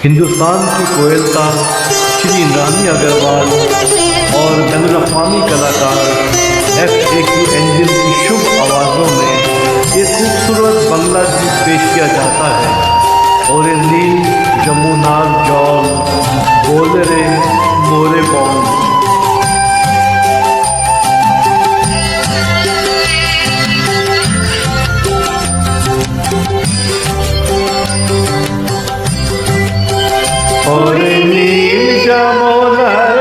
हिंदुस्तान की कोयलता श्री इंद्रानी अग्रवाल और बैनुल-अक़वामी कलाकार FAQ एंजिल की शुभ आवाज़ों में ये खूबसूरत बंगला गीत पेश किया जाता है। और नील जमुनार जौल बोल रे मोरे बौल। और नील जमुनार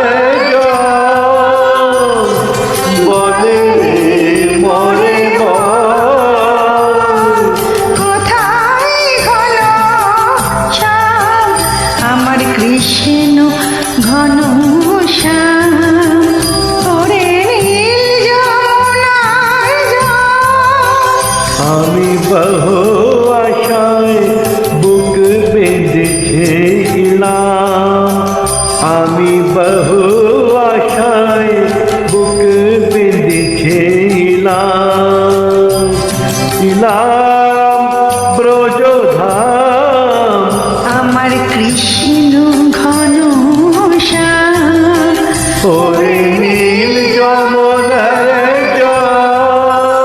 जौल बोले रे मोरे बौल। কোথায় হলো শ্যাম আমার কৃষ্ণ ঘন শ্যাম ওরে নীল যমুনার জল। আমি বহু আশায় বুক বেঁধেছিলাম, আমি বহু আশায় বুক বেঁধেছিলাম। ছিলাম ব্রজধাম আমার কৃষ্ণ ঘন শ্যাম ওরে নীল যমুনার জল।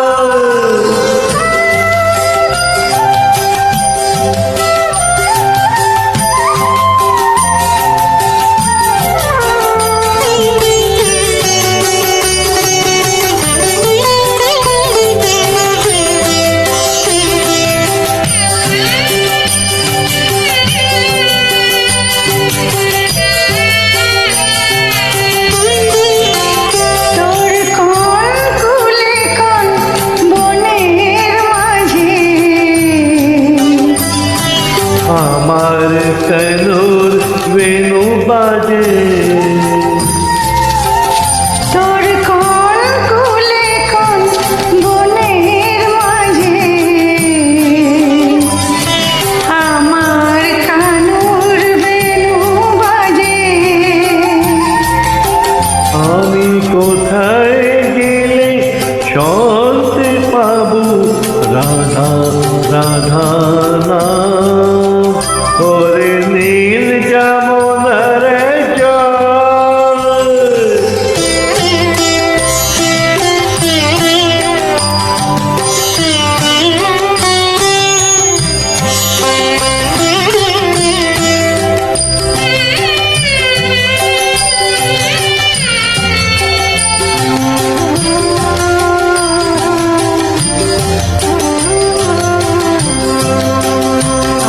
তোর কোন কুলে কোন বনের মাঝে আমার কনুর বেনু বাজে। তোর কোন কুলে কোন বনের মাঝে আমার কানুর বেনু বাজে। আমি কোথায় গেলে শুনতে পাবো রাধা রাধা নাম। ওরে নীল যমুনার জল।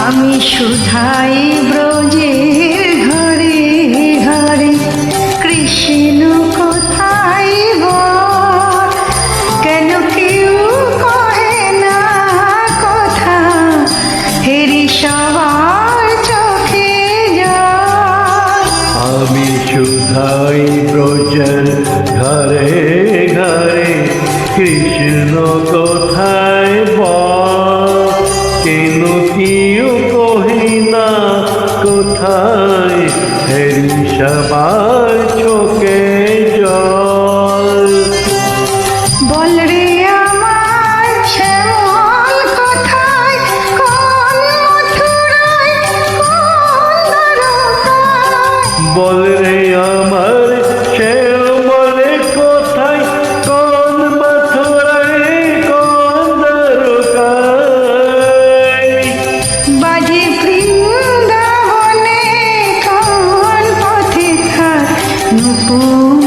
আমি সুধাই ব্রজের ঘরে ঘরে কৃষ্ণ কোথায় বল। কেন কেউ কহে না কথা হেরি সবার চোখে জল। আমি সুধাই ব্রজের ঘরে ঘরে কৃষ্ণ কোথায় বল। কেন কেউ কহি না কোথায় হেরি সবার চোখে জল। বল রে আমার শ্যামল কোথায় কোন মথুরায় কোন দ্বারকায়। বল রে আমার শ্যামলে কোথায় কোন মথুরায় কোন দ্বারকায়। বাজে বৃন্দাবনে কোন পথে থাক নূপুর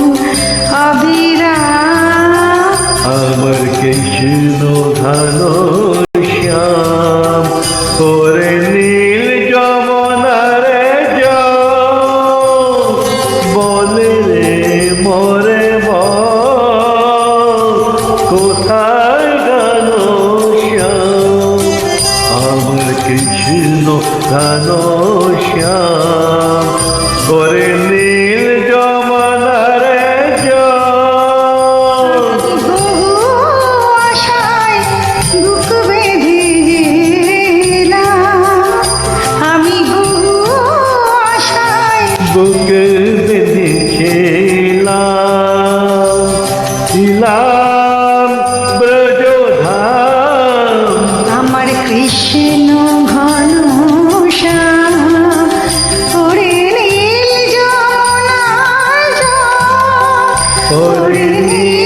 অবিরাম। আমার কৃষ্ণ ধন শ্যাম ওরে নীল যমুনার জল। বলে রে মোরে বল কোথায় গান শ্যাম। আমার কৃষ্ণ ধন শ্যাম ওরে নীল যমুনার জল। বহু আশায় বুক বেঁধেছিলাম, আমি বহু আশায় বুক বেঁধেছিলাম। ছিলাম ব্রজধাম আমার কৃষ্ণ ঘন শ্যাম হরিণী